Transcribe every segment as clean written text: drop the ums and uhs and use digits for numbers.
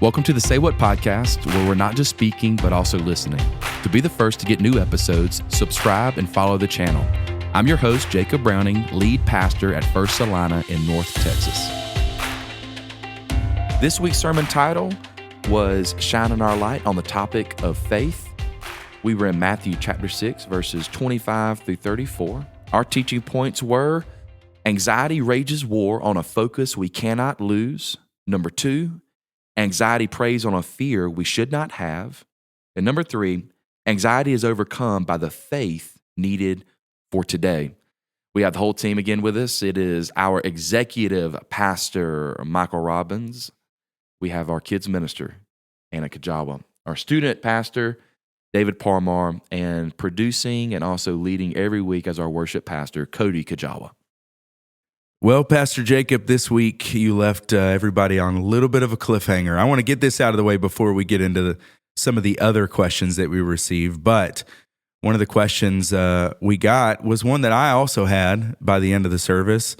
Welcome to the Say What podcast, where we're not just speaking, but also listening. To be the first to get new episodes, subscribe and follow the channel. I'm your host, Jacob Browning, lead pastor at First Celina in North Texas. This week's sermon title was Shining Our Light on the topic of faith. We were in Matthew chapter 6, verses 25 through 34. Our teaching points were: anxiety rages war on a focus we cannot lose. Number 2, anxiety preys on a fear we should not have. And number 3, anxiety is overcome by the faith needed for today. We have the whole team again with us. It is our executive pastor, Michael Robbins. We have our kids minister, Anna Kajawa, our student pastor, David Parmar, and producing and also leading every week as our worship pastor, Cody Kajawa. Well, Pastor Jacob, this week you left everybody on a little bit of a cliffhanger. I want to get this out of the way before we get into some of the other questions that we received. But one of the questions we got was one that I also had by the end of the service.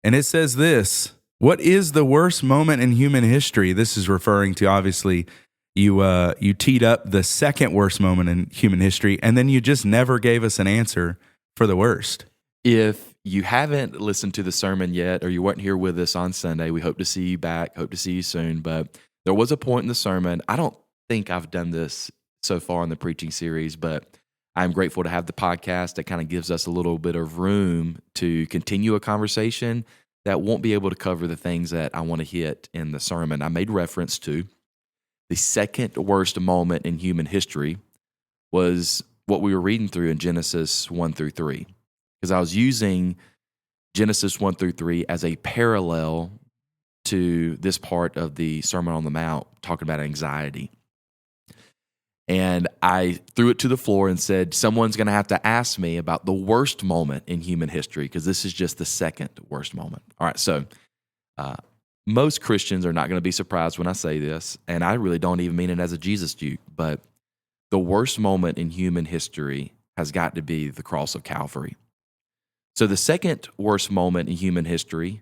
And it says this: what is the worst moment in human history? This is referring to, obviously, you teed up the second worst moment in human history, and then you just never gave us an answer for the worst. If you haven't listened to the sermon yet, or you weren't here with us on Sunday, we hope to see you back, hope to see you soon. But there was a point in the sermon, I don't think I've done this so far in the preaching series, but I'm grateful to have the podcast that kind of gives us a little bit of room to continue a conversation that won't be able to cover the things that I want to hit in the sermon. I made reference to the second worst moment in human history was what we were reading through in Genesis 1 through 3. Because I was using Genesis 1 through 3 as a parallel to this part of the Sermon on the Mount, talking about anxiety. And I threw it to the floor and said, someone's going to have to ask me about the worst moment in human history, because this is just the second worst moment. All right, so most Christians are not going to be surprised when I say this, and I really don't even mean it as a Jesus juke, but the worst moment in human history has got to be the cross of Calvary. So the second worst moment in human history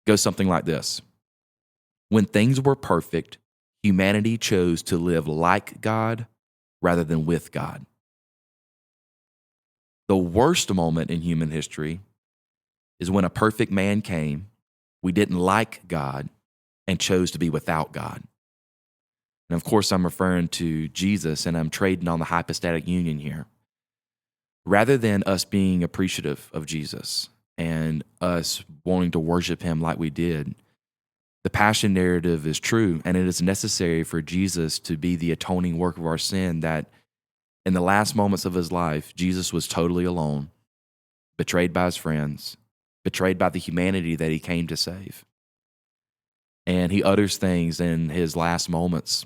goes something like this. When things were perfect, humanity chose to live like God rather than with God. The worst moment in human history is when a perfect man came, we didn't like God, and chose to be without God. And of course, I'm referring to Jesus, and I'm trading on the hypostatic union here. Rather than us being appreciative of Jesus and us wanting to worship him like we did, the passion narrative is true, and it is necessary for Jesus to be the atoning work of our sin, that in the last moments of his life, Jesus was totally alone, betrayed by his friends, betrayed by the humanity that he came to save. And he utters things in his last moments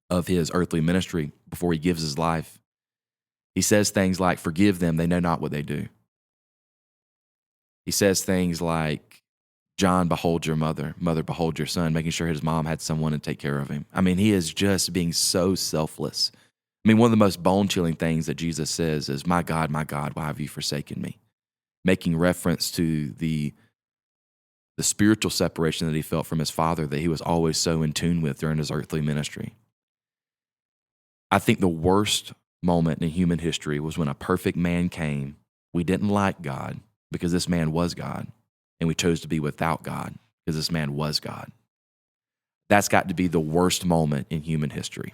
of his earthly ministry before he gives his life. He says things like, forgive them, they know not what they do. He says things like, John, behold your mother, mother, behold your son, making sure his mom had someone to take care of him. I mean, he is just being so selfless. I mean, one of the most bone-chilling things that Jesus says is, my God, why have you forsaken me? Making reference to the spiritual separation that he felt from his Father that he was always so in tune with during his earthly ministry. I think the worst moment in human history was when a perfect man came. We didn't like God because this man was God, and we chose to be without God because this man was God. That's got to be the worst moment in human history.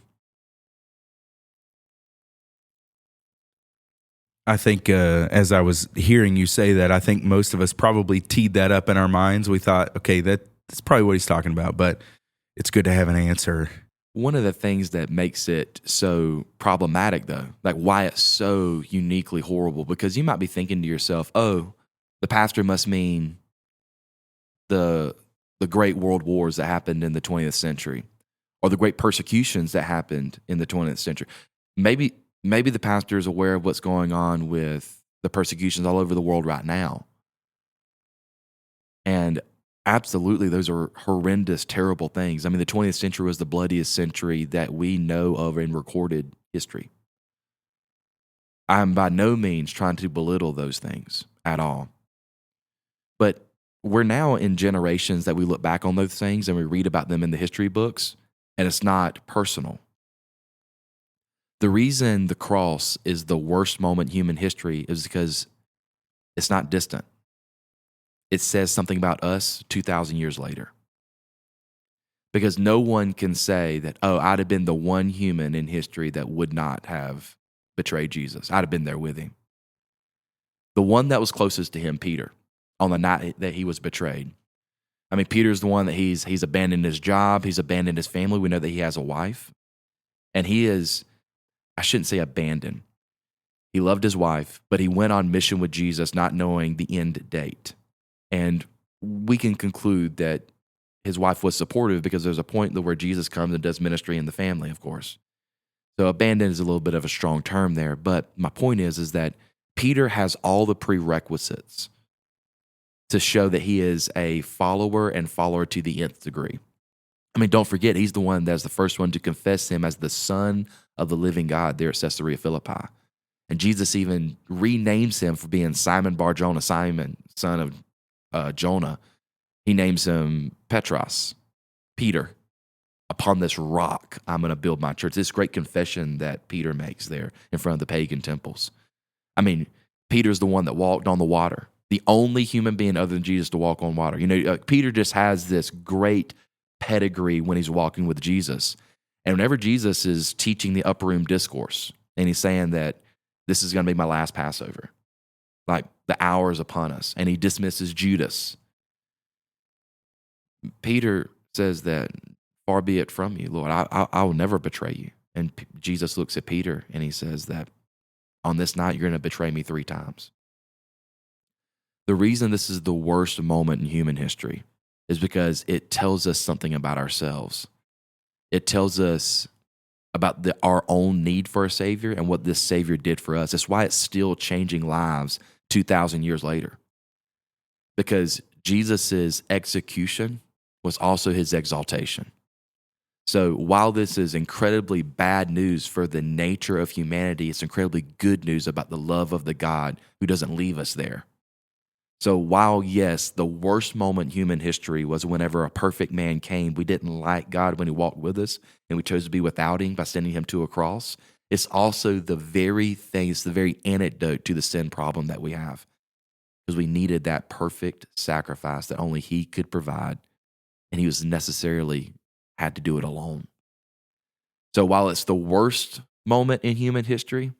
I think as I was hearing you say that, I think most of us probably teed that up in our minds. We thought, okay, that's probably what he's talking about, but it's good to have an answer. One of the things that makes it so problematic, though, like why it's so uniquely horrible, because you might be thinking to yourself, oh, the pastor must mean the great world wars that happened in the 20th century, or the great persecutions that happened in the 20th century. Maybe the pastor is aware of what's going on with the persecutions all over the world right now. And absolutely, those are horrendous, terrible things. I mean, the 20th century was the bloodiest century that we know of in recorded history. I'm by no means trying to belittle those things at all. But we're now in generations that we look back on those things and we read about them in the history books, and it's not personal. The reason the cross is the worst moment in human history is because it's not distant. It says something about us 2,000 years later. Because no one can say that, oh, I'd have been the one human in history that would not have betrayed Jesus. I'd have been there with him. The one that was closest to him, Peter, on the night that he was betrayed. I mean, Peter's the one that he's abandoned his job. He's abandoned his family. We know that he has a wife. And he is, I shouldn't say abandoned. He loved his wife, but he went on mission with Jesus not knowing the end date. And we can conclude that his wife was supportive because there's a point where Jesus comes and does ministry in the family, of course. So abandoned is a little bit of a strong term there. But my point is that Peter has all the prerequisites to show that he is a follower and follower to the nth degree. I mean, don't forget, he's the one that's the first one to confess him as the Son of the living God there at Caesarea Philippi. And Jesus even renames him for being Simon Bar-Jonah, Simon, son of Jonah. He names him Petros, Peter. Upon this rock, I'm going to build my church. This great confession that Peter makes there in front of the pagan temples. I mean, Peter's the one that walked on the water, the only human being other than Jesus to walk on water. You know, Peter just has this great pedigree when he's walking with Jesus. And whenever Jesus is teaching the upper room discourse, and he's saying that this is going to be my last Passover, like the hour is upon us, and he dismisses Judas, Peter says that, far be it from you, Lord, I will never betray you. And Jesus looks at Peter and he says that on this night, you're going to betray me 3 times. The reason this is the worst moment in human history is because it tells us something about ourselves. It tells us about our own need for a Savior and what this Savior did for us. That's why it's still changing lives 2,000 years later. Because Jesus' execution was also his exaltation. So while this is incredibly bad news for the nature of humanity, it's incredibly good news about the love of the God who doesn't leave us there. So while, yes, the worst moment in human history was whenever a perfect man came, we didn't like God when he walked with us, and we chose to be without him by sending him to a cross. It's also the very thing, it's the very antidote to the sin problem that we have. Because we needed that perfect sacrifice that only he could provide, and he was necessarily had to do it alone. So while it's the worst moment in human history,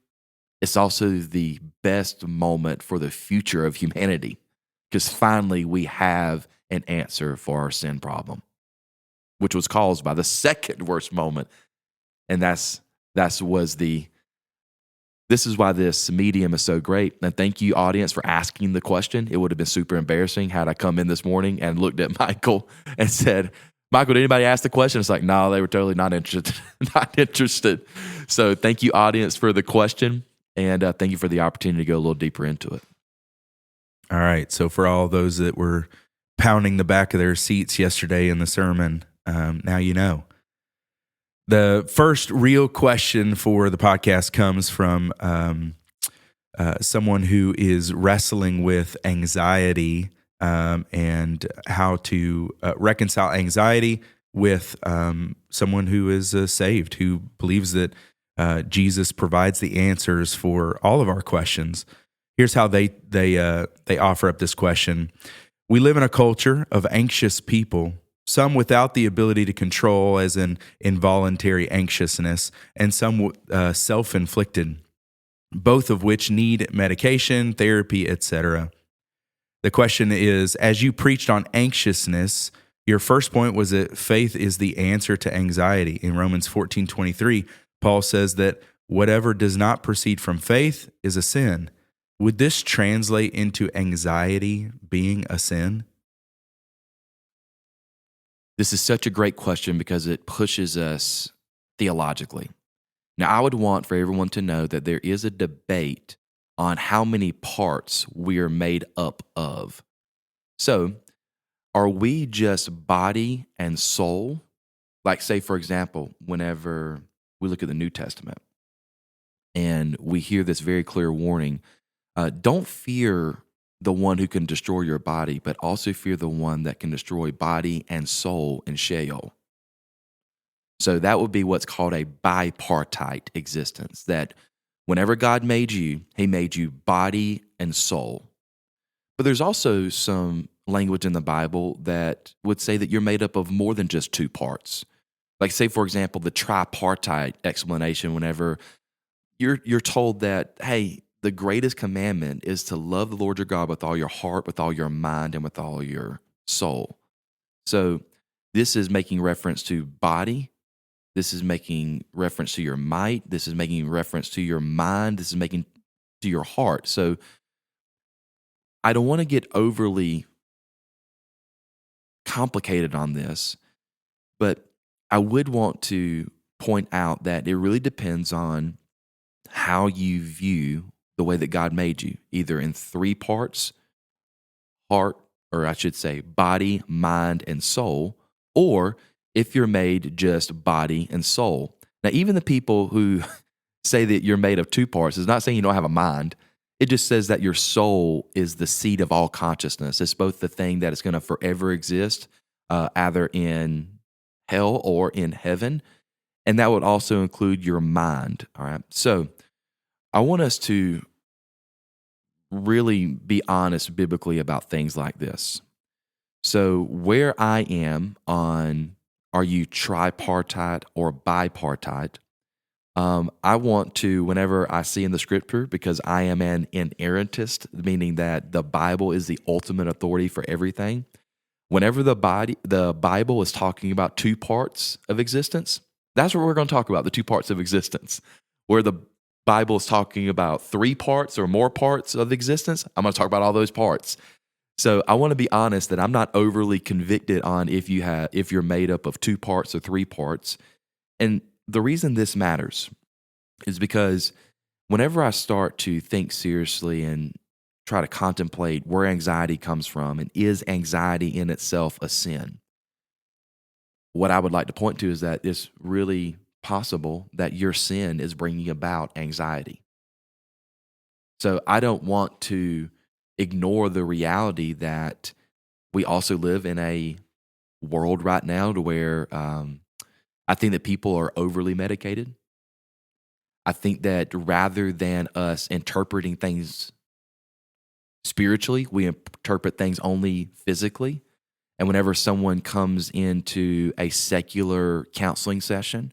it's also the best moment for the future of humanity, because finally we have an answer for our sin problem, which was caused by the second worst moment. And this is why this medium is so great. And thank you, audience, for asking the question. It would have been super embarrassing had I come in this morning and looked at Michael and said, Michael, did anybody ask the question? It's like, no, they were totally not interested. Not interested. So thank you, audience, for the question. And thank you for the opportunity to go a little deeper into it. All right. So for all those that were pounding the back of their seats yesterday in the sermon, now you know. The first real question for the podcast comes from someone who is wrestling with anxiety and how to reconcile anxiety with someone who is saved, who believes that Jesus provides the answers for all of our questions. Here's how they offer up this question. We live in a culture of anxious people, some without the ability to control, as in involuntary anxiousness, and some self-inflicted, both of which need medication, therapy, etc. The question is, as you preached on anxiousness, your first point was that faith is the answer to anxiety. In Romans 14:23, Paul says that whatever does not proceed from faith is a sin. Would this translate into anxiety being a sin? This is such a great question because it pushes us theologically. Now, I would want for everyone to know that there is a debate on how many parts we are made up of. So, are we just body and soul? Like, say, for example, whenever we look at the New Testament and we hear this very clear warning, don't fear the one who can destroy your body, but also fear the one that can destroy body and soul in Sheol. So that would be what's called a bipartite existence, that whenever God made you, he made you body and soul. But there's also some language in the Bible that would say that you're made up of more than just two parts. Like, say, for example, the tripartite explanation, whenever you're told that, hey, the greatest commandment is to love the Lord your God with all your heart, with all your mind, and with all your soul. So this is making reference to body. This is making reference to your might. This is making reference to your mind. This is making to your heart. So I don't want to get overly complicated on this, but I would want to point out that it really depends on how you view the way that God made you, either in three parts, heart, or I should say body, mind, and soul, or if you're made just body and soul. Now, even the people who say that you're made of two parts is not saying you don't have a mind. It just says that your soul is the seat of all consciousness. It's both the thing that is going to forever exist, either in hell or in heaven. And that would also include your mind. All right. So I want us to really be honest biblically about things like this. So where I am on, are you tripartite or bipartite? I want to, whenever I see in the scripture, because I am an inerrantist, meaning that the Bible is the ultimate authority for everything. Whenever the Bible is talking about two parts of existence, that's what we're going to talk about, the two parts of existence. Where the Bible is talking about three parts or more parts of existence, I'm going to talk about all those parts. So I want to be honest that I'm not overly convicted on if you're made up of two parts or three parts. And the reason this matters is because whenever I start to think seriously and try to contemplate where anxiety comes from and is anxiety in itself a sin, what I would like to point to is that it's really possible that your sin is bringing about anxiety. So I don't want to ignore the reality that we also live in a world right now to where I think that people are overly medicated. I think that rather than us interpreting things spiritually, we interpret things only physically. And whenever someone comes into a secular counseling session,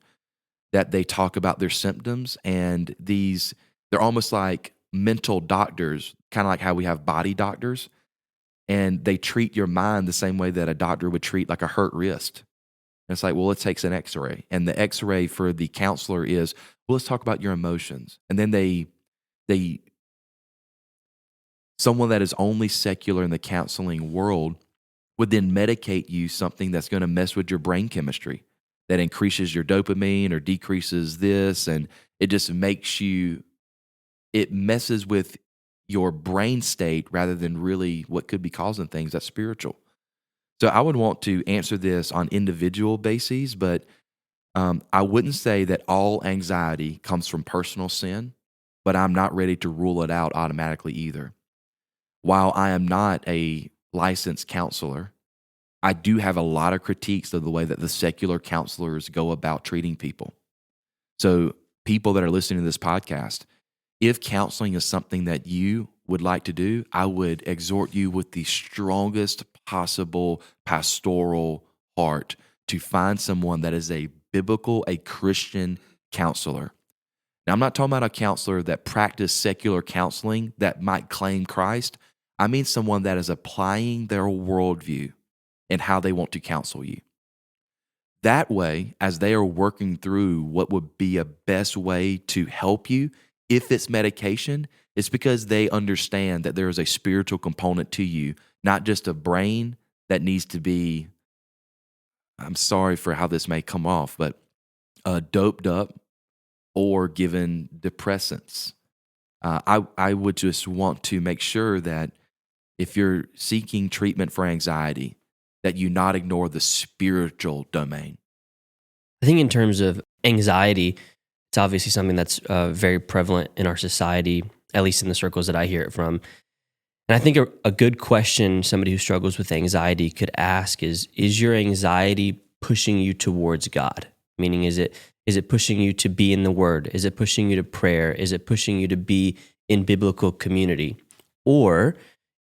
that they talk about their symptoms, and they're almost like mental doctors, kind of like how we have body doctors, and they treat your mind the same way that a doctor would treat like a hurt wrist. And it's like, well, it takes an x-ray. And the x-ray for the counselor is, well, let's talk about your emotions. And then someone that is only secular in the counseling world would then medicate you something that's going to mess with your brain chemistry, that increases your dopamine or decreases this. And it just it messes with your brain state rather than really what could be causing things that's spiritual. So I would want to answer this on individual bases, but I wouldn't say that all anxiety comes from personal sin, but I'm not ready to rule it out automatically either. While I am not a licensed counselor, I do have a lot of critiques of the way that the secular counselors go about treating people. So people that are listening to this podcast, if counseling is something that you would like to do, I would exhort you with the strongest possible pastoral heart to find someone that is a biblical, a Christian counselor. Now, I'm not talking about a counselor that practiced secular counseling that might claim Christ. I mean someone that is applying their worldview and how they want to counsel you. That way, as they are working through what would be a best way to help you, if it's medication, it's because they understand that there is a spiritual component to you, not just a brain that needs to be, I'm sorry for how this may come off, but doped up or given depressants. I would just want to make sure that if you're seeking treatment for anxiety, that you not ignore the spiritual domain. I think in terms of anxiety, it's obviously something that's very prevalent in our society, at least in the circles that I hear it from. And I think a good question somebody who struggles with anxiety could ask is your anxiety pushing you towards God? Meaning, is it pushing you to be in the Word? Is it pushing you to prayer? Is it pushing you to be in biblical community? Or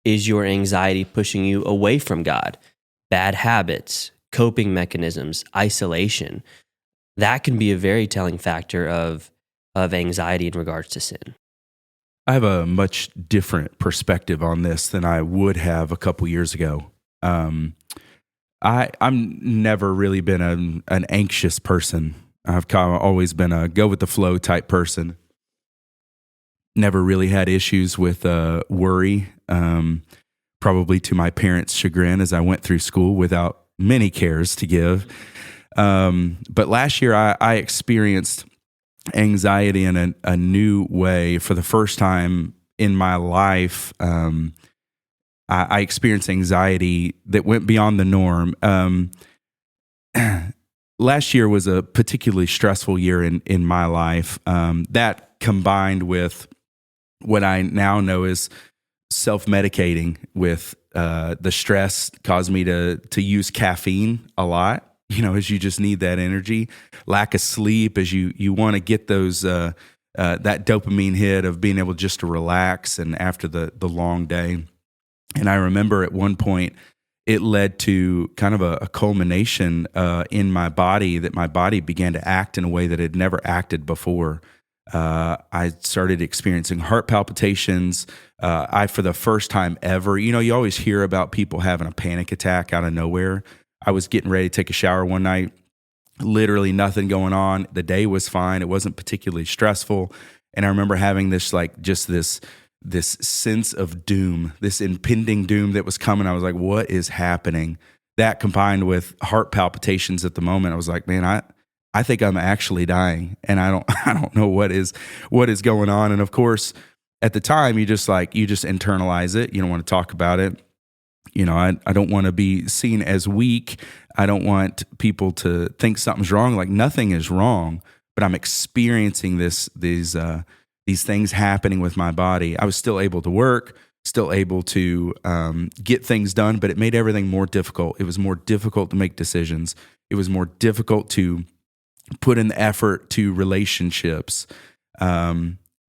is your anxiety pushing you away from God? Bad habits, coping mechanisms, isolation. That can be a very telling factor of anxiety in regards to sin. I have a much different perspective on this than I would have a couple years ago. I'm never really been an anxious person. I've kind of always been a go with the flow type person. Never really had issues with worry, probably to my parents' chagrin as I went through school without many cares to give. But last year I experienced anxiety in a new way for the first time in my life. I experienced anxiety that went beyond the norm. Last year was a particularly stressful year in my life. That combined with what I now know is self-medicating with the stress caused me to use caffeine a lot. As you just need that energy, lack of sleep, as you want to get those that dopamine hit of being able just to relax and after the long day. And I remember at one point it led to kind of a culmination in my body, that my body began to act in a way that it had never acted before. I started experiencing heart palpitations. For the first time ever, you always hear about people having a panic attack out of nowhere. I was getting ready to take a shower one night, literally nothing going on. The day was fine. It wasn't particularly stressful. And I remember having this sense of doom, this impending doom that was coming. I was like, what is happening? That combined with heart palpitations at the moment, I was like, man, I think I'm actually dying, and I don't know what is going on. And of course, at the time, you just internalize it. You don't want to talk about it. I don't want to be seen as weak. I don't want people to think something's wrong. Like, nothing is wrong, but I'm experiencing these things happening with my body. I was still able to work, still able to get things done, but it made everything more difficult. It was more difficult to make decisions. It was more difficult to put in the effort to relationships.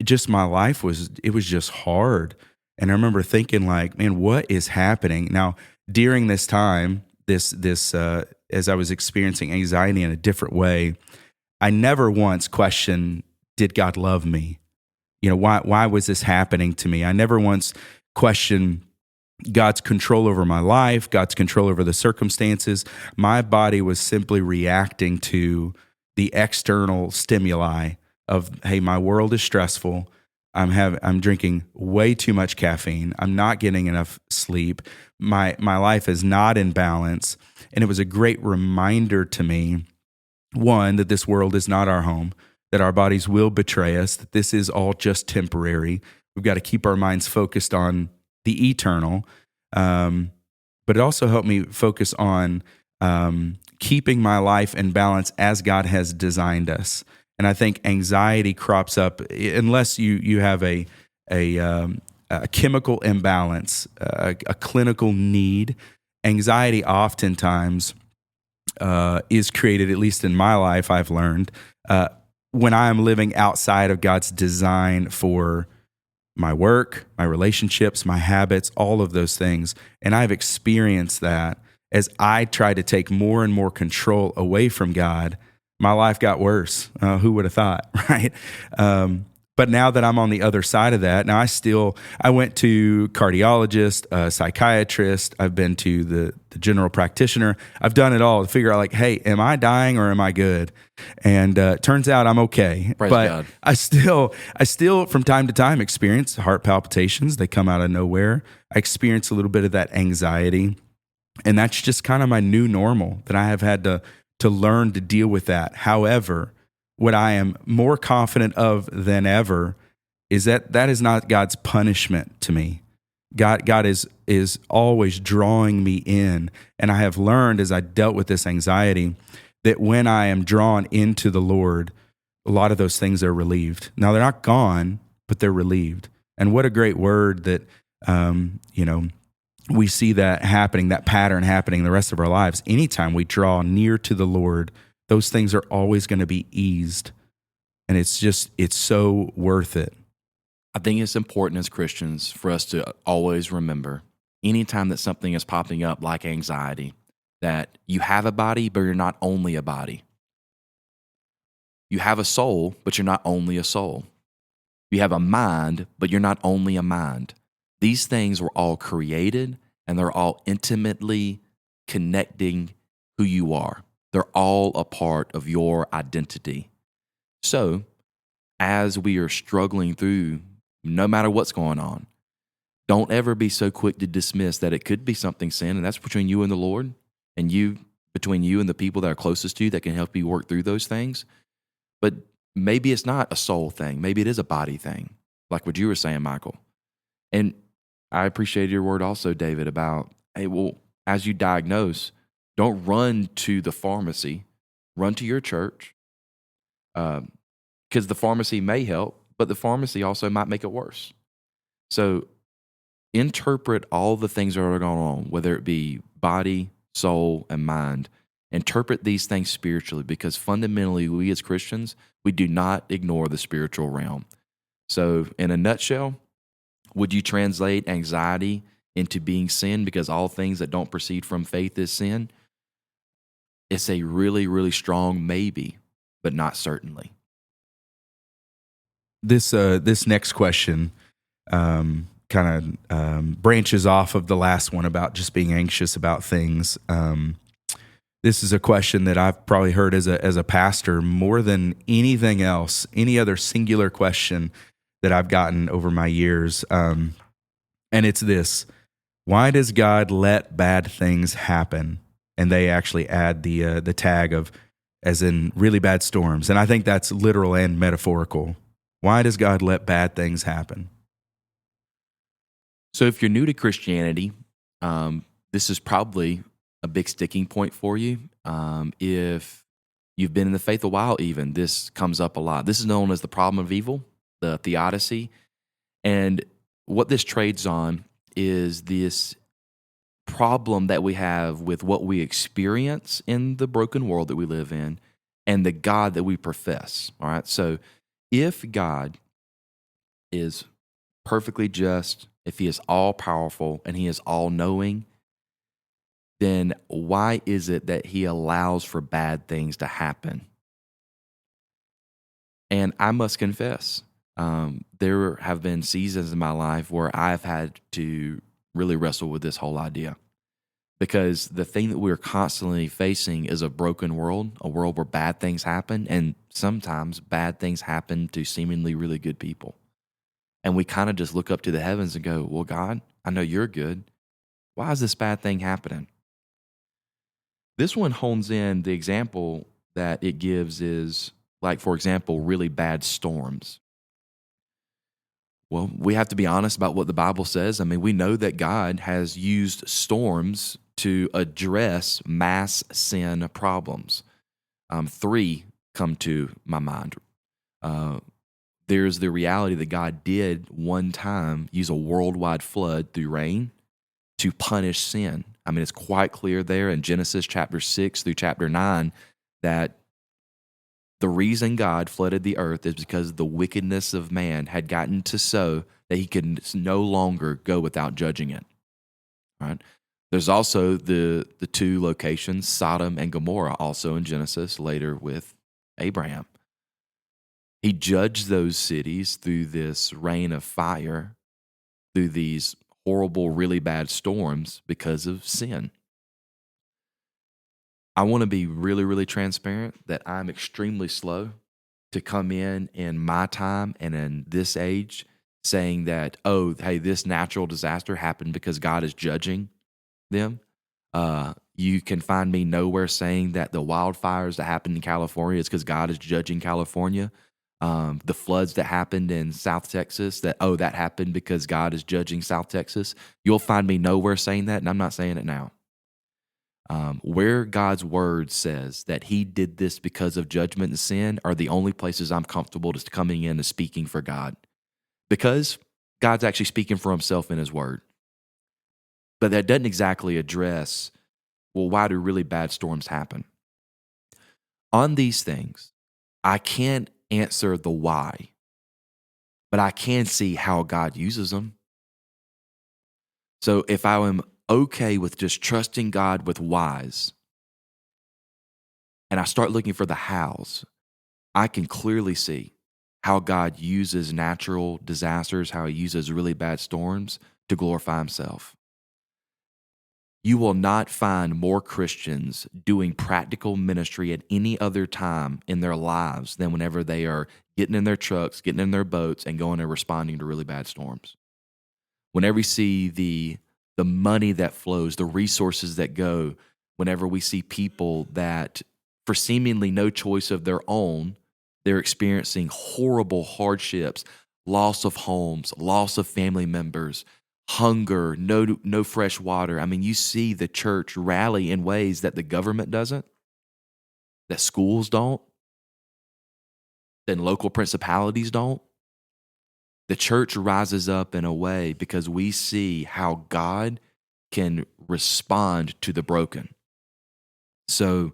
Just my life was just hard. And I remember thinking, like, man, what is happening? Now, during this time, this as I was experiencing anxiety in a different way, I never once questioned, did God love me? Why was this happening to me? I never once questioned God's control over my life, God's control over the circumstances. My body was simply reacting to the external stimuli of, hey, my world is stressful. I'm drinking way too much caffeine. I'm not getting enough sleep. My life is not in balance. And it was a great reminder to me, one, that this world is not our home, that our bodies will betray us, that this is all just temporary. We've got to keep our minds focused on the eternal. But it also helped me focus on keeping my life in balance as God has designed us. And I think anxiety crops up unless you have a chemical imbalance, a clinical need. Anxiety oftentimes is created, at least in my life, I've learned, when I am living outside of God's design for my work, my relationships, my habits, all of those things. And I've experienced that as I try to take more and more control away from God. My life got worse. Who would have thought, right? But now that I'm on the other side of that, now I went to cardiologist, a psychiatrist. I've been to the general practitioner. I've done it all to figure out, like, hey, am I dying or am I good? And turns out I'm okay. Praise but God. I still from time to time experience heart palpitations. They come out of nowhere. I experience a little bit of that anxiety. And that's just kind of my new normal, that I have had to learn to deal with that. However, what I am more confident of than ever is that is not God's punishment to me. God is always drawing me in. And I have learned, as I dealt with this anxiety, that when I am drawn into the Lord, a lot of those things are relieved. Now, they're not gone, but they're relieved. And what a great word that, we see that happening, that pattern happening the rest of our lives. Anytime we draw near to the Lord, those things are always going to be eased. And it's so worth it. I think it's important as Christians for us to always remember anytime that something is popping up like anxiety, that you have a body, but you're not only a body. You have a soul, but you're not only a soul. You have a mind, but you're not only a mind. These things were all created, and they're all intimately connecting who you are. They're all a part of your identity. So, as we are struggling through, no matter what's going on, don't ever be so quick to dismiss that it could be something sin, and that's between you and the Lord, and between you and the people that are closest to you that can help you work through those things. But maybe it's not a soul thing. Maybe it is a body thing, like what you were saying, Michael. And I appreciated your word also, David, about, hey, well, as you diagnose, don't run to the pharmacy. Run to your church, because the pharmacy may help, but the pharmacy also might make it worse. So interpret all the things that are going on, whether it be body, soul, and mind. Interpret these things spiritually, because fundamentally, we as Christians, we do not ignore the spiritual realm. So in a nutshell, would you translate anxiety into being sin because all things that don't proceed from faith is sin? It's a really, really strong maybe, but not certainly. This next question kind of branches off of the last one about just being anxious about things. This is a question that I've probably heard as a pastor more than anything else, any other singular question that I've gotten over my years. And it's this: why does God let bad things happen? And they actually add the tag of, as in really bad storms. And I think that's literal and metaphorical. Why does God let bad things happen? So if you're new to Christianity, this is probably a big sticking point for you. If you've been in the faith a while even, this comes up a lot. This is known as the problem of evil, the theodicy. And what this trades on is this problem that we have with what we experience in the broken world that we live in and the God that we profess. All right. So if God is perfectly just, if he is all powerful and he is all knowing, then why is it that he allows for bad things to happen? And I must confess, there have been seasons in my life where I've had to really wrestle with this whole idea, because the thing that we're constantly facing is a broken world, a world where bad things happen, and sometimes bad things happen to seemingly really good people. And we kind of just look up to the heavens and go, well, God, I know you're good. Why is this bad thing happening? This one hones in the example that it gives is, like, for example, really bad storms. Well, we have to be honest about what the Bible says. I mean, we know that God has used storms to address mass sin problems. 3 come to my mind. There's the reality that God did one time use a worldwide flood through rain to punish sin. I mean, it's quite clear there in Genesis chapter 6 through chapter 9 that the reason God flooded the earth is because the wickedness of man had gotten to so that he could no longer go without judging it. Right? There's also the 2 locations, Sodom and Gomorrah, also in Genesis, later with Abraham. He judged those cities through this rain of fire, through these horrible, really bad storms because of sin. I want to be really, really transparent that I'm extremely slow to come in my time and in this age saying that, oh, hey, this natural disaster happened because God is judging them. You can find me nowhere saying that the wildfires that happened in California is because God is judging California. The floods that happened in South Texas, that happened because God is judging South Texas. You'll find me nowhere saying that, and I'm not saying it now. Where God's word says that he did this because of judgment and sin are the only places I'm comfortable just coming in and speaking for God, because God's actually speaking for himself in his word. But that doesn't exactly address, well, why do really bad storms happen? on these things, I can't answer the why, but I can see how God uses them. So if I am okay with just trusting God with whys, and I start looking for the hows, I can clearly see how God uses natural disasters, how he uses really bad storms to glorify himself. You will not find more Christians doing practical ministry at any other time in their lives than whenever they are getting in their trucks, getting in their boats, and going and responding to really bad storms. Whenever we see the money that flows, the resources that go, whenever we see people that, for seemingly no choice of their own, they're experiencing horrible hardships, loss of homes, loss of family members, hunger, no fresh water. I mean, you see the church rally in ways that the government doesn't, that schools don't, that local principalities don't. The church rises up in a way because we see how God can respond to the broken. So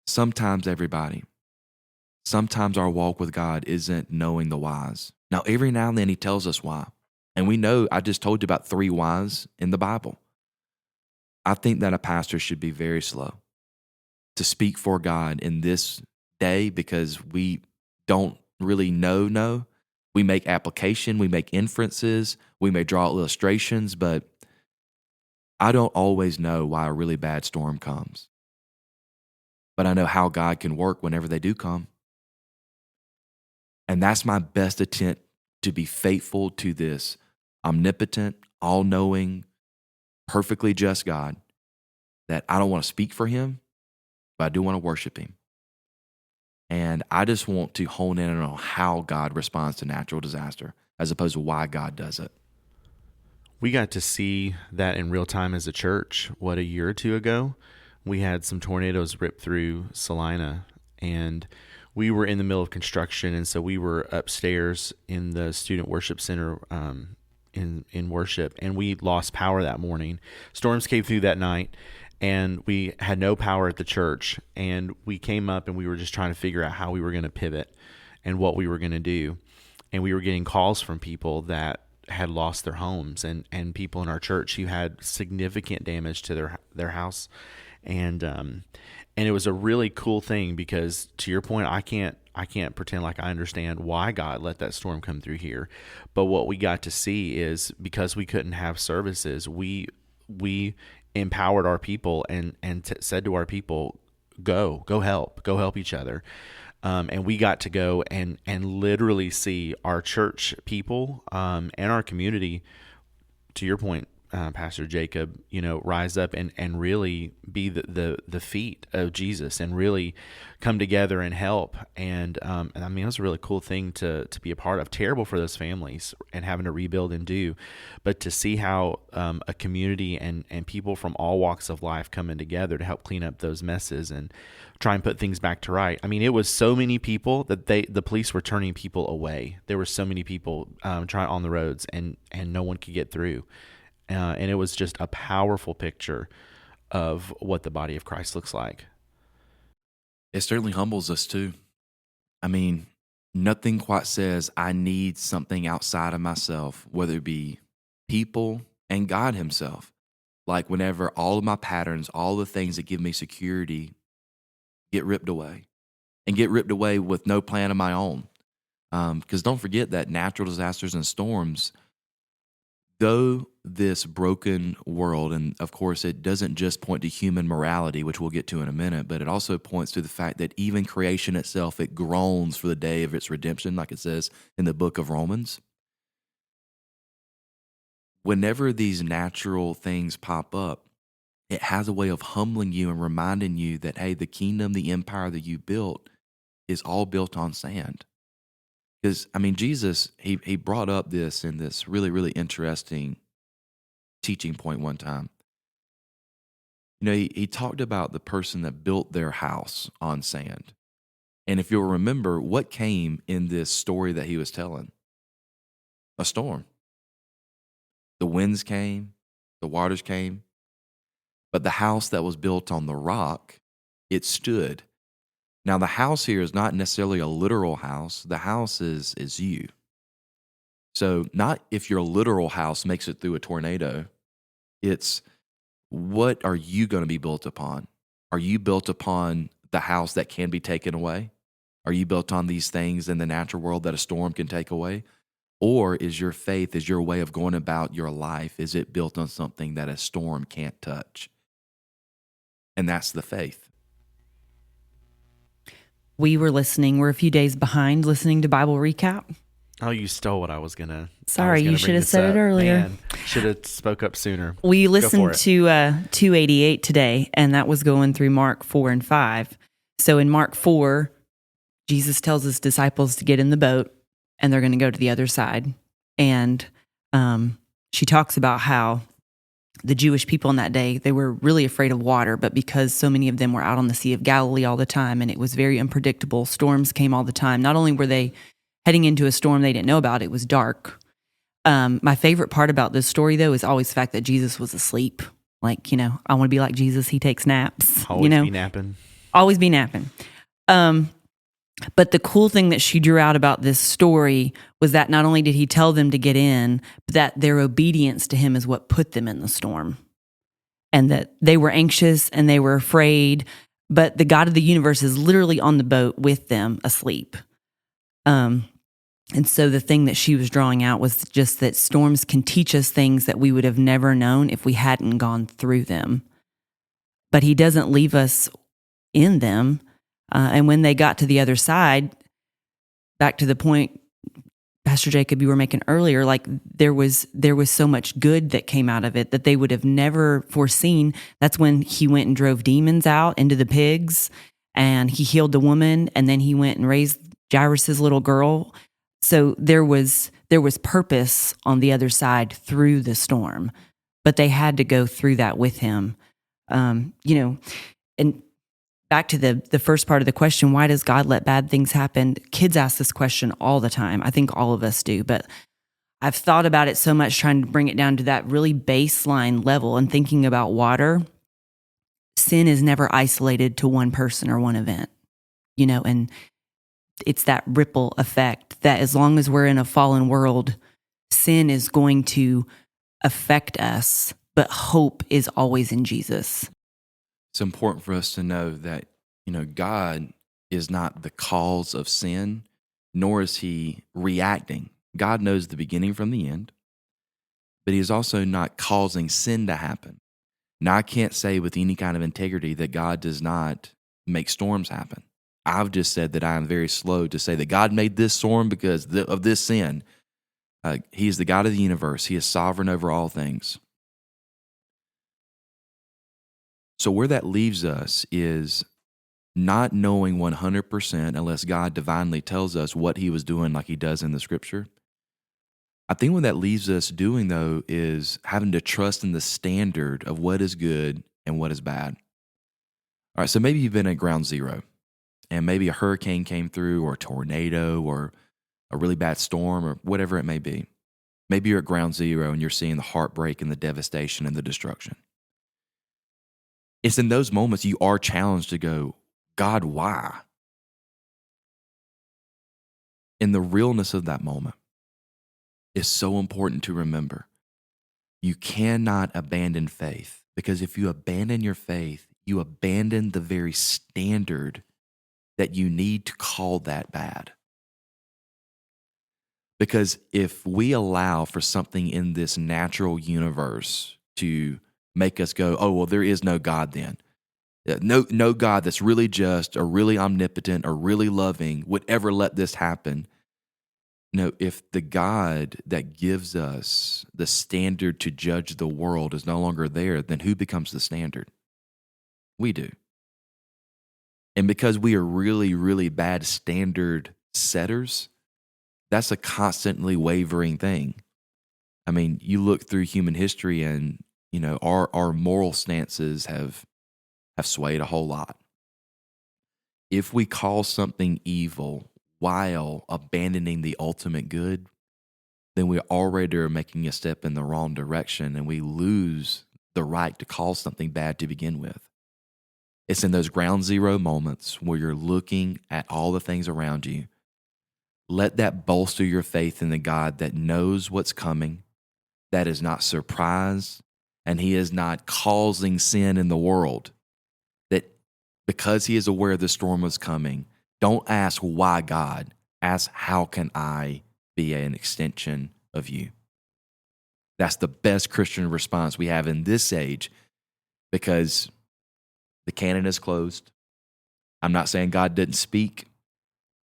sometimes sometimes our walk with God isn't knowing the whys. Now, every now and then he tells us why. And we know, I just told you about 3 whys in the Bible. I think that a pastor should be very slow to speak for God in this day because we don't really know. We make application, we make inferences, we may draw illustrations, but I don't always know why a really bad storm comes. But I know how God can work whenever they do come. And that's my best attempt to be faithful to this omnipotent, all-knowing, perfectly just God, that I don't want to speak for him, but I do want to worship him. And I just want to hone in on how God responds to natural disaster as opposed to why God does it. We got to see that in real time as a church. What, a year or 2 ago, we had some tornadoes rip through Celina, and we were in the middle of construction, and so we were upstairs in the student worship center in worship, and we lost power that morning. Storms came through that night, and we had no power at the church, and we came up and we were just trying to figure out how we were going to pivot and what we were going to do. And we were getting calls from people that had lost their homes, and people in our church who had significant damage to their house. And it was a really cool thing because, to your point, I can't pretend like I understand why God let that storm come through here. But what we got to see is, because we couldn't have services, we empowered our people and said to our people, go help each other. And we got to go and literally see our church people and our community, to your point, Pastor Jacob, rise up and really be the feet of Jesus and really come together and help. And I mean, it was a really cool thing to be a part of. Terrible for those families and having to rebuild and do, but to see how a community and people from all walks of life coming together to help clean up those messes and try and put things back to right. I mean, it was so many people that the police were turning people away. There were so many people trying on the roads, and no one could get through. And it was just a powerful picture of what the body of Christ looks like. It certainly humbles us too. I mean, nothing quite says I need something outside of myself, whether it be people and God himself. Like whenever all of my patterns, all the things that give me security get ripped away, and get ripped away with no plan of my own. Because don't forget that natural disasters and storms, though this broken world, and of course it doesn't just point to human morality, which we'll get to in a minute, but it also points to the fact that even creation itself, it groans for the day of its redemption, like it says in the book of Romans. Whenever these natural things pop up, it has a way of humbling you and reminding you that, hey, the kingdom, the empire that you built is all built on sand. Because, I mean, Jesus, he brought up this in this really, really interesting teaching point one time. He talked about the person that built their house on sand. And if you'll remember, what came in this story that he was telling? A storm. The winds came, the waters came. But the house that was built on the rock, it stood. Now, the house here is not necessarily a literal house. The house is you. So not if your literal house makes it through a tornado, it's what are you going to be built upon? Are you built upon the house that can be taken away? Are you built on these things in the natural world that a storm can take away? Or is your faith, is your way of going about your life, is it built on something that a storm can't touch? And that's the faith. We're a few days behind listening to Bible Recap. Oh, you stole what I was gonna. Sorry, you should have said it earlier. Should have spoke up sooner. We listened to 288 today, and that was going through Mark 4 and 5. So in Mark 4, Jesus tells his disciples to get in the boat, and they're going to go to the other side. And she talks about how the Jewish people in that day, they were really afraid of water, but because so many of them were out on the Sea of Galilee all the time, and it was very unpredictable, storms came all the time. Not only were they heading into a storm they didn't know about, it was dark. My favorite part about this story, though, is always the fact that Jesus was asleep. Like, I want to be like Jesus. He takes naps. Always be napping. Always be napping. But the cool thing that she drew out about this story was that not only did he tell them to get in, but that their obedience to him is what put them in the storm. And that they were anxious and they were afraid, but the God of the universe is literally on the boat with them, asleep. And so the thing that she was drawing out was just that storms can teach us things that we would have never known if we hadn't gone through them. But he doesn't leave us in them. And when they got to the other side, back to the point, Pastor Jacob, you were making earlier, like there was so much good that came out of it that they would have never foreseen. That's when he went and drove demons out into the pigs, and he healed the woman, and then he went and raised Jairus' little girl. So there was purpose on the other side through the storm, but they had to go through that with him. And back to the first part of the question, why does God let bad things happen? Kids ask this question all the time. I think all of us do, but I've thought about it so much, trying to bring it down to that really baseline level and thinking about water. Sin is never isolated to one person or one event, and it's that ripple effect that as long as we're in a fallen world, sin is going to affect us, but hope is always in Jesus. It's important for us to know that, God is not the cause of sin, nor is he reacting. God knows the beginning from the end, but he is also not causing sin to happen. Now, I can't say with any kind of integrity that God does not make storms happen. I've just said that I am very slow to say that God made this storm because of this sin. He is the God of the universe. He is sovereign over all things. So where that leaves us is not knowing 100% unless God divinely tells us what he was doing like he does in the scripture. I think what that leaves us doing, though, is having to trust in the standard of what is good and what is bad. All right, so maybe you've been at ground zero, and maybe a hurricane came through, or a tornado, or a really bad storm, or whatever it may be. Maybe you're at ground zero and you're seeing the heartbreak and the devastation and the destruction. It's in those moments you are challenged to go, God, why? In the realness of that moment, it's so important to remember. You cannot abandon faith, because if you abandon your faith, you abandon the very standard that you need to call that bad. Because if we allow for something in this natural universe to make us go, oh, well, there is no God then. No God that's really just or really omnipotent or really loving would ever let this happen. No, if the God that gives us the standard to judge the world is no longer there, then who becomes the standard? We do. And because we are really, really bad standard setters, that's a constantly wavering thing. I mean, you look through human history and, our moral stances have swayed a whole lot. If we call something evil while abandoning the ultimate good, then we already are making a step in the wrong direction, and we lose the right to call something bad to begin with. It's in those ground zero moments where you're looking at all the things around you. Let that bolster your faith in the God that knows what's coming, that is not surprised, and he is not causing sin in the world. That because he is aware the storm was coming, don't ask why God, ask how can I be an extension of you. That's the best Christian response we have in this age, because the canon is closed. I'm not saying God didn't speak.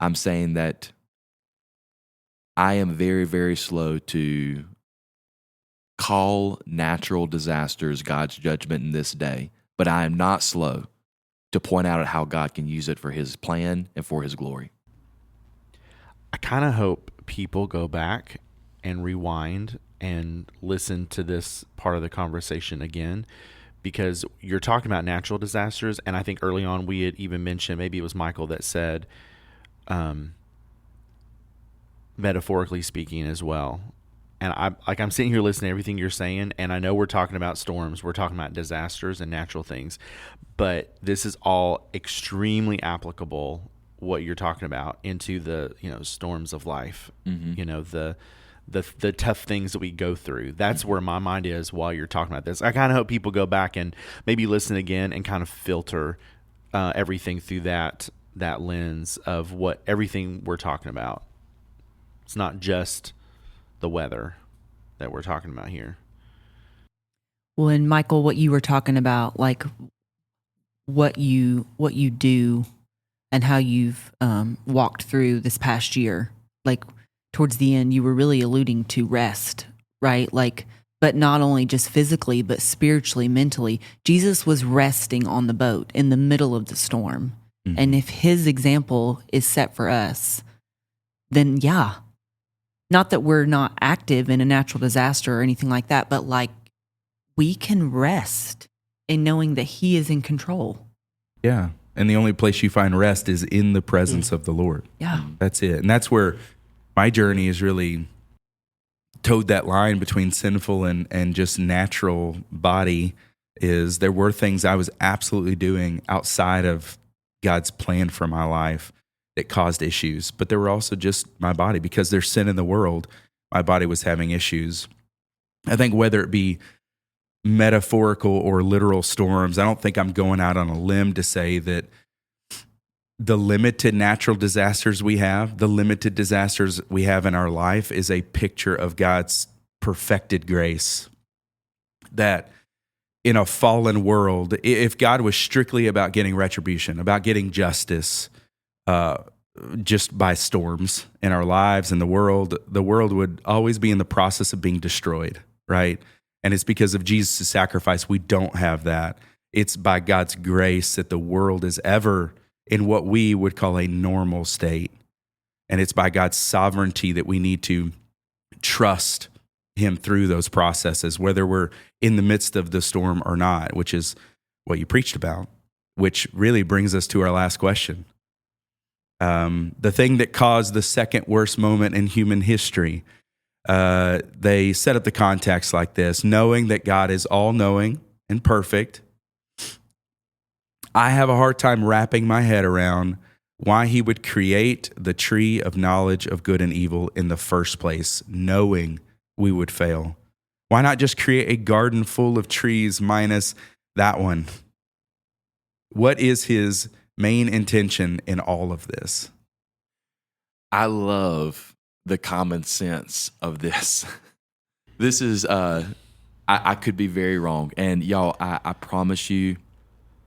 I'm saying that I am very, very slow to call natural disasters God's judgment in this day, but I am not slow to point out how God can use it for his plan and for his glory. I kind of hope people go back and rewind and listen to this part of the conversation again, because you're talking about natural disasters. And I think early on we had even mentioned, maybe it was Michael that said, metaphorically speaking as well. And I'm sitting here listening to everything you're saying, and I know we're talking about storms, we're talking about disasters and natural things, but this is all extremely applicable, what you're talking about, into the, storms of life, the tough things that we go through. That's where my mind is while you're talking about this. I kind of hope people go back and maybe listen again and kind of filter everything through that lens of what everything we're talking about. It's not just the weather that we're talking about here. Well, and Michael, what you were talking about, like what you do and how you've walked through this past year, like towards the end, you were really alluding to rest, right? Like, but not only just physically, but spiritually, mentally. Jesus was resting on the boat in the middle of the storm. Mm-hmm. And if his example is set for us, then yeah, not that we're not active in a natural disaster or anything like that, but like we can rest in knowing that he is in control. Yeah. And the only place you find rest is in the presence of the Lord. Yeah. That's it. And that's where my journey has really towed that line between sinful and just natural body. Is there were things I was absolutely doing outside of God's plan for my life that caused issues, but there were also just my body, because there's sin in the world. My body was having issues. I think whether it be metaphorical or literal storms, I don't think I'm going out on a limb to say that the limited natural disasters we have, the limited disasters we have in our life, is a picture of God's perfected grace. That in a fallen world, if God was strictly about getting retribution, about getting justice, just by storms in our lives and the world would always be in the process of being destroyed, right? And it's because of Jesus' sacrifice we don't have that. It's by God's grace that the world is ever in what we would call a normal state. And it's by God's sovereignty that we need to trust him through those processes, whether we're in the midst of the storm or not, which is what you preached about, which really brings us to our last question. The thing that caused the second worst moment in human history, they set up the context like this: knowing that God is all-knowing and perfect. I have a hard time wrapping my head around why he would create the tree of knowledge of good and evil in the first place, knowing we would fail. Why not just create a garden full of trees minus that one? What is his main intention in all of this? I love the common sense of this. This is, I could be very wrong. And y'all, I promise you,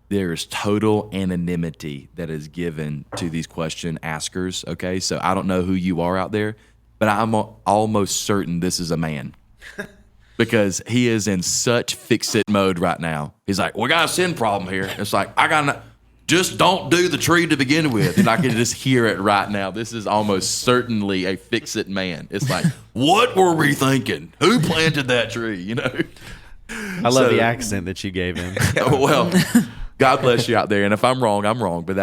there is total anonymity that is given to these question askers, okay? So I don't know who you are out there, but I'm almost certain this is a man. Because he is in such fix-it mode right now. He's like, we got a sin problem here. It's like, just don't do the tree to begin with. And I can just hear it right now. This is almost certainly a fix-it man. It's like, what were we thinking? Who planted that tree, I love the accent that you gave him. Well, God bless you out there. And if I'm wrong, I'm wrong. But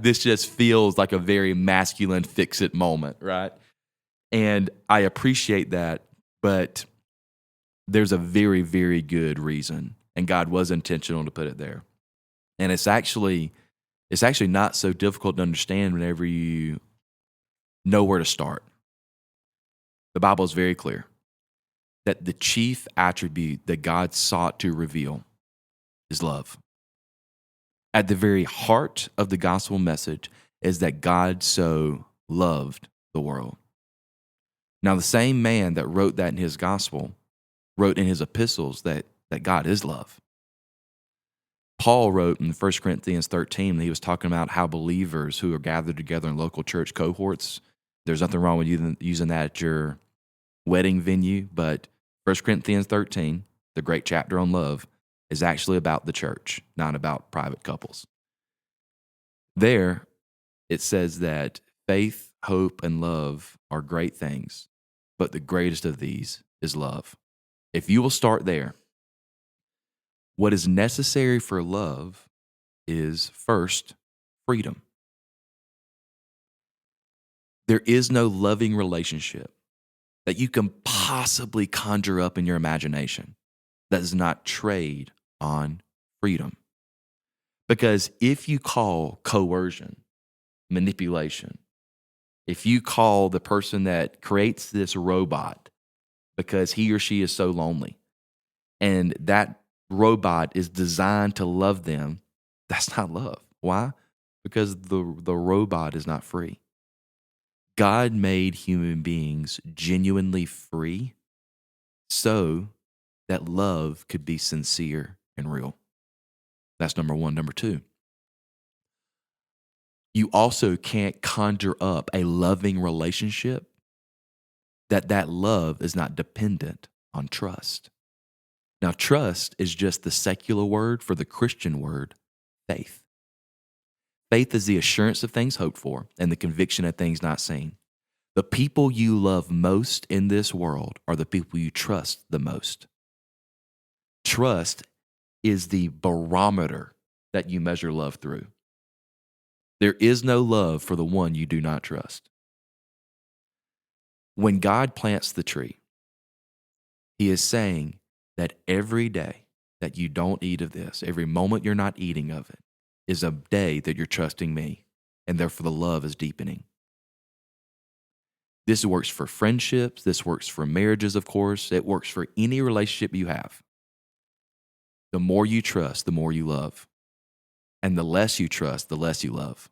this just feels like a very masculine fix-it moment, right? And I appreciate that, but there's a very, very good reason, and God was intentional to put it there. And it's actually not so difficult to understand whenever you know where to start. The Bible is very clear that the chief attribute that God sought to reveal is love. At the very heart of the gospel message is that God so loved the world. Now, the same man that wrote that in his gospel wrote in his epistles that God is love. Paul wrote in 1 Corinthians 13, he was talking about how believers who are gathered together in local church cohorts, there's nothing wrong with using that at your wedding venue, but 1 Corinthians 13, the great chapter on love, is actually about the church, not about private couples. There, it says that faith, hope, and love are great things, but the greatest of these is love. If you will start there, what is necessary for love is first, freedom. There is no loving relationship that you can possibly conjure up in your imagination that does not trade on freedom. Because if you call coercion, manipulation, if you call the person that creates this robot because he or she is so lonely, and that robot is designed to love them, that's not love. Why? Because the robot is not free. God made human beings genuinely free so that love could be sincere and real. That's number one. Number two, you also can't conjure up a loving relationship that love is not dependent on trust. Now, trust is just the secular word for the Christian word, faith. Faith is the assurance of things hoped for and the conviction of things not seen. The people you love most in this world are the people you trust the most. Trust is the barometer that you measure love through. There is no love for the one you do not trust. When God plants the tree, He is saying that every day that you don't eat of this, every moment you're not eating of it, is a day that you're trusting me, and therefore the love is deepening. This works for friendships. This works for marriages, of course. It works for any relationship you have. The more you trust, the more you love. And the less you trust, the less you love.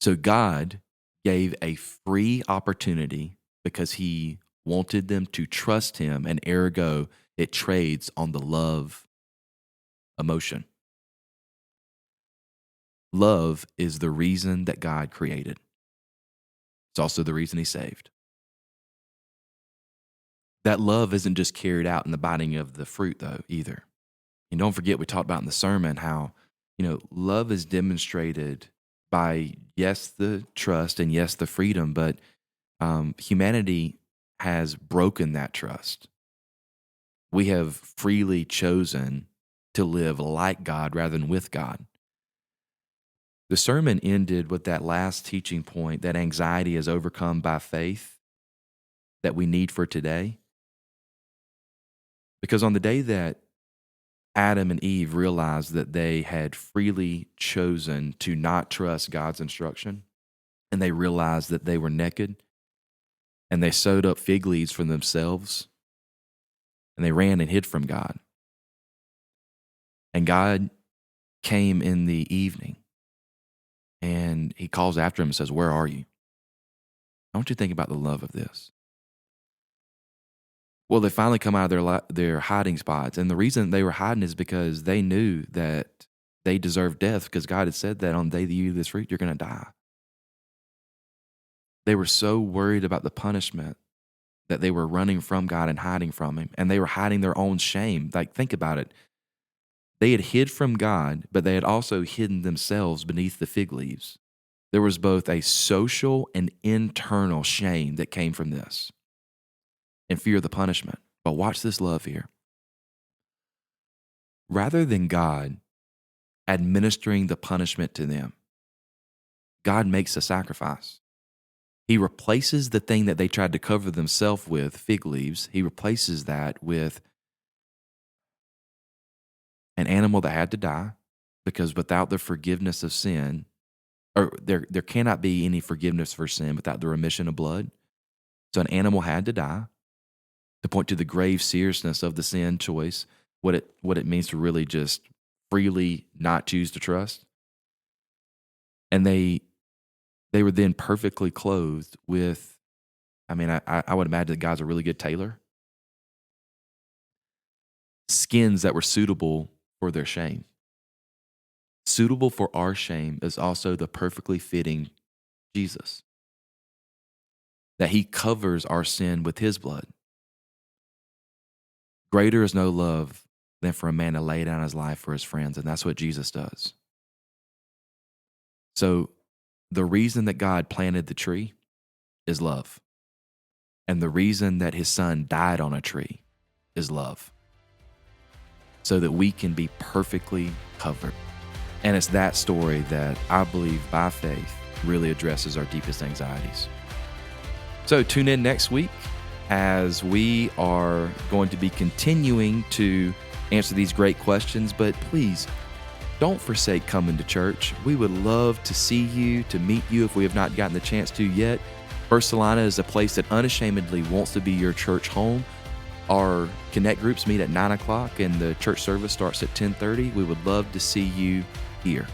So God gave a free opportunity because He wanted them to trust Him, and ergo, it trades on the love emotion. Love is the reason that God created. It's also the reason He saved. That love isn't just carried out in the biting of the fruit, though, either. And don't forget, we talked about in the sermon how, love is demonstrated by, yes, the trust and yes, the freedom, but humanity has broken that trust. We have freely chosen to live like God rather than with God. The sermon ended with that last teaching point, that anxiety is overcome by faith that we need for today. Because on the day that Adam and Eve realized that they had freely chosen to not trust God's instruction, and they realized that they were naked, and they sewed up fig leaves for themselves, and they ran and hid from God. And God came in the evening, and He calls after him and says, "Where are you?" I want you to think about the love of this. Well, they finally come out of their hiding spots. And the reason they were hiding is because they knew that they deserved death, because God had said that on the day that you eat this fruit, you're going to die. They were so worried about the punishment that they were running from God and hiding from Him. And they were hiding their own shame. Like, think about it. They had hid from God, but they had also hidden themselves beneath the fig leaves. There was both a social and internal shame that came from this, and fear of the punishment. But watch this love here. Rather than God administering the punishment to them, God makes a sacrifice. He replaces the thing that they tried to cover themselves with, fig leaves. He replaces that with an animal that had to die, because without the forgiveness of sin, or there cannot be any forgiveness for sin without the remission of blood. So an animal had to die to point to the grave seriousness of the sin choice, what it means to really just freely not choose to trust. And they were then perfectly clothed with, I mean, I would imagine that God's a really good tailor. Skins that were suitable for their shame. Suitable for our shame is also the perfectly fitting Jesus. That he covers our sin with his blood. Greater is no love than for a man to lay down his life for his friends, and that's what Jesus does. So the reason that God planted the tree is love. And the reason that his son died on a tree is love. So that we can be perfectly covered. And it's that story that I believe by faith really addresses our deepest anxieties. So tune in next week as we are going to be continuing to answer these great questions, but please don't forsake coming to church. We would love to see you, to meet you if we have not gotten the chance to yet. First Celina is a place that unashamedly wants to be your church home. Our Connect groups meet at 9 o'clock and the church service starts at 10:30. We would love to see you here.